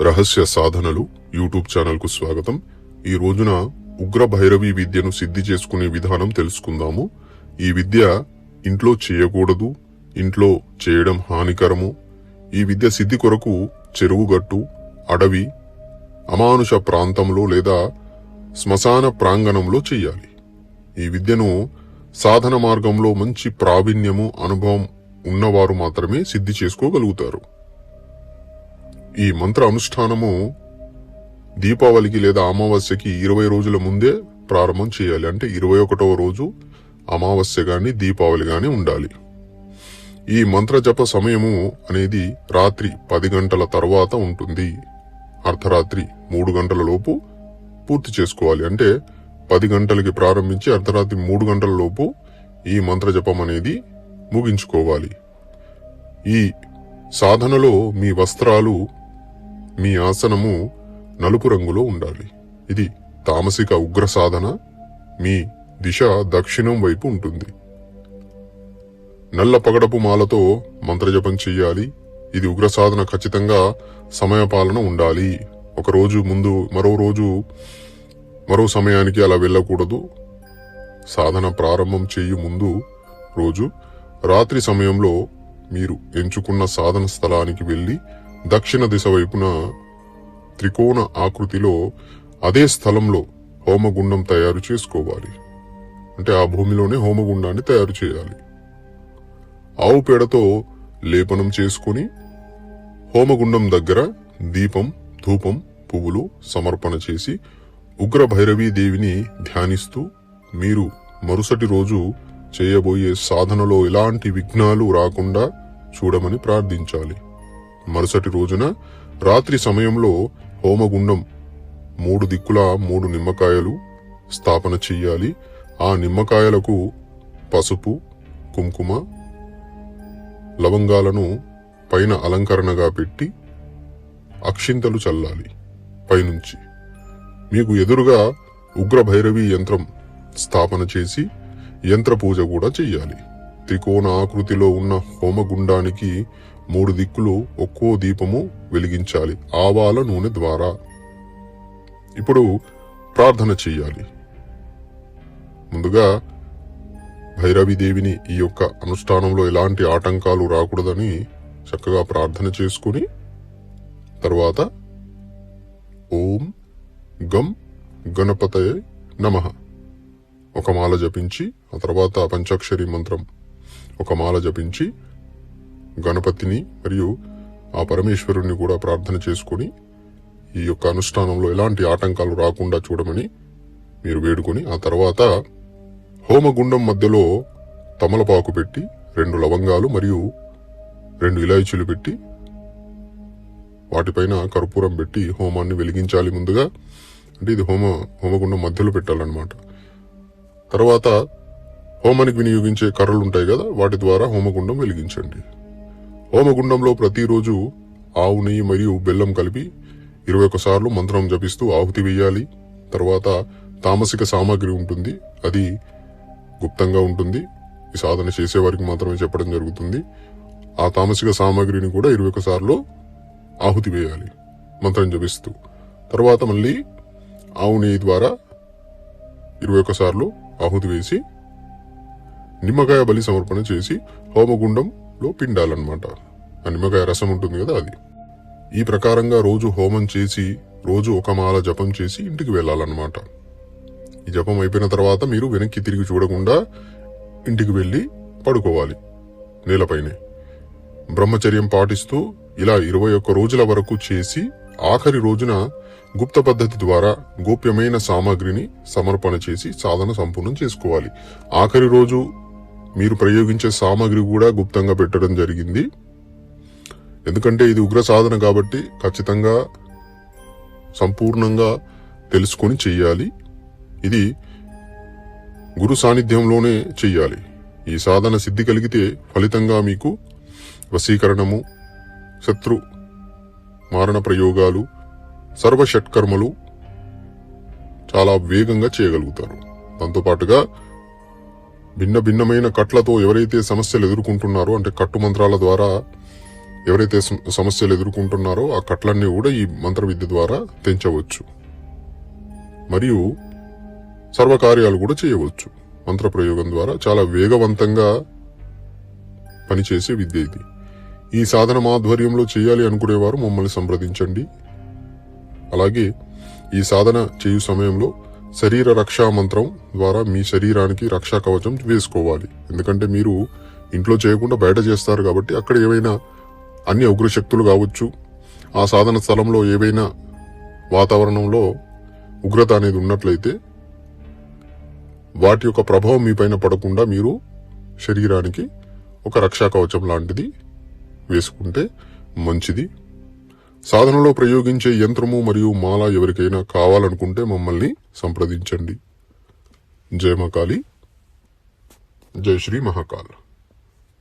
రహస్య సాధనలు YouTube channel కు స్వాగతం. ఈ రోజున ఉగ్ర భైరవి విద్యను సిద్ధి చేసుకునే విధానం తెలుసుకుందాము. ఈ విద్య ఇంట్లో చేయకూడదు, ఇంట్లో చేయడం హానికరము. ఈ విద్య సిద్ధి కొరకు చెరువుగట్టు, అడవి, అమానుష ప్రాంతంలో లేదా శ్మశాన ప్రాంగణంలో చెయ్యాలి. ఈ విద్యను సాధన మార్గంలో మంచి ప్రావీణ్యము, అనుభవం ఉన్నవారు మాత్రమే సిద్ధి చేసుకోగలుగుతారు. ఈ మంత్ర అనుష్ఠానము దీపావళికి లేదా అమావాస్యకి 20 రోజుల ముందే ప్రారంభం చేయాలి. అంటే 21వ రోజు అమావాస్య గాని దీపావళి గాని ఉండాలి. ఈ మంత్ర జప సమయము అనేది రాత్రి 10 గంటల తర్వాత ఉంటుంది. అర్ధరాత్రి 3 గంటల లోపు పూర్తి చేసుకోవాలి. అంటే 10 గంటలకి ప్రారంభించి అర్ధరాత్రి 3 గంటల లోపు ఈ మంత్ర జపం అనేది ముగించుకోవాలి. ఈ సాధనలో మీ వస్త్రాలు, మీ ఆసనము నలుపు రంగులో ఉండాలి. ఇది తామసిక ఉగ్ర సాధన. మీ దిశ దక్షిణం వైపు ఉంటుంది. నల్ల పగడపు మాలతో మంత్రజపం చెయ్యాలి. ఇది ఉగ్ర సాధన. ఖచ్చితంగా సమయపాలన ఉండాలి. ఒక రోజు ముందు మరో రోజు మరో సమయానికి అలా వెళ్ళకూడదు. సాధన ప్రారంభం చేయు ముందు రోజు రాత్రి సమయంలో మీరు ఎంచుకున్న సాధన స్థలానికి వెళ్లి దక్షిణ దిశ వైపున త్రికోణ ఆకృతిలో అదే స్థలంలో హోమగుండం తయారు చేసుకోవాలి. అంటే ఆ భూమిలోనే హోమగుండాన్ని తయారు చేయాలి. ఆవు పేడతో లేపనం చేసుకుని హోమగుండం దగ్గర దీపం, ధూపం, పువ్వులు సమర్పణ చేసి ఉగ్ర భైరవీ దేవిని ధ్యానిస్తూ మీరు మరుసటి రోజు చేయబోయే సాధనలో ఎలాంటి విఘ్నాలు రాకుండా చూడమని ప్రార్థించాలి. మరుసటి రోజున రాత్రి సమయంలో హోమగుండం 3 దిక్కులా 3 నిమ్మకాయలు స్థాపన చెయ్యాలి. ఆ నిమ్మకాయలకు పసుపు, కుంకుమ, లవంగాలను పైన అలంకరణగా పెట్టి అక్షింతలు చల్లాలి పైనుంచి. మీకు ఎదురుగా ఉగ్ర భైరవి యంత్రం స్థాపన చేసి యంత్ర పూజ కూడా చెయ్యాలి. త్రికోణ ఆకృతిలో ఉన్న హోమగుండానికి 3 దిక్కులు ఒక్కో దీపము వెలిగించాలి ఆవాల నూనె ద్వారా. ఇప్పుడు ప్రార్థన చెయ్యాలి. ముందుగా భైరవీదేవిని ఈ యొక్క అనుష్ఠానంలో ఎలాంటి ఆటంకాలు రాకూడదని చక్కగా ప్రార్థన చేసుకుని తర్వాత ఓం గం గణపతయే నమః ఒక మాల జపించి, ఆ తర్వాత పంచాక్షరి మంత్రం ఒక మాల జపించి గణపతిని మరియు ఆ పరమేశ్వరుణ్ణి కూడా ప్రార్థన చేసుకుని ఈ యొక్క అనుష్ఠానంలో ఎలాంటి ఆటంకాలు రాకుండా చూడమని మీరు వేడుకొని ఆ తర్వాత హోమగుండం మధ్యలో తమలపాకు పెట్టి 2 లవంగాలు మరియు 2 ఇలాచీలు పెట్టి వాటిపైన కర్పూరం పెట్టి హోమాన్ని వెలిగించాలి. ముందుగా అంటే ఇది హోమగుండం మధ్యలో పెట్టాలన్నమాట. తర్వాత హోమానికి వినియోగించే కర్రలు ఉంటాయి కదా, వాటి ద్వారా హోమగుండం వెలిగించండి. హోమగుండంలో ప్రతిరోజు ఆవు నెయ్యి మరియు బెల్లం కలిపి 21 సార్లు మంత్రం జపిస్తూ ఆహుతి వేయాలి. తర్వాత తామసిక సామాగ్రి ఉంటుంది, అది గుప్తంగా ఉంటుంది. ఈ సాధన చేసేవారికి మాత్రమే చెప్పడం జరుగుతుంది. ఆ తామసిక సామాగ్రిని కూడా 21 సార్లు ఆహుతి వేయాలి మంత్రం జపిస్తూ. తర్వాత మళ్ళీ ఆవు నెయ్యి ద్వారా 21 సార్లు ఆహుతి వేసి నిమ్మకాయ బలి సమర్పణ చేసి హోమగుండంలో పిండాలన్నమాట. ఆ నిమ్మకాయ రసం ఉంటుంది కదా, అది. ఈ ప్రకారంగా రోజు హోమం చేసి రోజు ఒక మాల జపం చేసి ఇంటికి వెళ్ళాలన్నమాట. ఈ జపం అయిపోయిన తర్వాత మీరు వెనక్కి తిరిగి చూడకుండా ఇంటికి వెళ్లి పడుకోవాలి నేలపైనే. బ్రహ్మచర్యం పాటిస్తూ ఇలా 21 రోజుల వరకు చేసి ఆఖరి రోజున గుప్త పద్ధతి ద్వారా గోప్యమైన సామాగ్రిని సమర్పణ చేసి సాధన సంపూర్ణం చేసుకోవాలి. ఆఖరి రోజు మీరు ప్రయోగించే సామాగ్రి కూడా గుప్తంగా పెట్టడం జరిగింది. ఎందుకంటే ఇది ఉగ్ర సాధన కాబట్టి ఖచ్చితంగా సంపూర్ణంగా తెలుసుకొని చెయ్యాలి. ఇది గురు సాన్నిధ్యంలోనే చెయ్యాలి. ఈ సాధన సిద్ధి కలిగితే ఫలితంగా మీకు వశీకరణము, శత్రు మారణ ప్రయోగాలు, సర్వ షట్కర్మలు చాలా వేగంగా చేయగలుగుతారు. దాంతోపాటుగా భిన్నమైన కట్లతో ఎవరైతే సమస్యలు ఎదుర్కొంటున్నారో, అంటే కట్టు మంత్రాల ద్వారా ఎవరైతే సమస్యలు ఎదుర్కొంటున్నారో ఆ కట్లన్నీ కూడా ఈ మంత్ర విద్య ద్వారా తెంచవచ్చు. మరియు సర్వకార్యాలు కూడా చేయవచ్చు. మంత్ర ప్రయోగం ద్వారా చాలా వేగవంతంగా పనిచేసే విద్య ఇది. ఈ సాధన ఆధ్వర్యంలో చేయాలి అనుకునేవారు మమ్మల్ని సంప్రదించండి. అలాగే ఈ సాధన చేయు సమయంలో శరీర రక్షా మంత్రం ద్వారా మీ శరీరానికి రక్షా కవచం వేసుకోవాలి. ఎందుకంటే మీరు ఇంట్లో చేయకుండా బయట చేస్తారు కాబట్టి అక్కడ ఏవైనా అన్ని ఉగ్రశక్తులు కావచ్చు, ఆ సాధన స్థలంలో ఏవైనా వాతావరణంలో ఉగ్రత అనేది ఉన్నట్లయితే వాటి యొక్క ప్రభావం మీ పైన పడకుండా మీరు శరీరానికి ఒక రక్షా కవచం లాంటిది వేసుకుంటే మంచిది. సాధనలో ప్రయోగించే యంత్రము మరియు మాల ఎవరికైనా కావాలనుకుంటే మమ్మల్ని సంప్రదించండి. జై మహాకాళి, జై శ్రీ మహాకాళ్.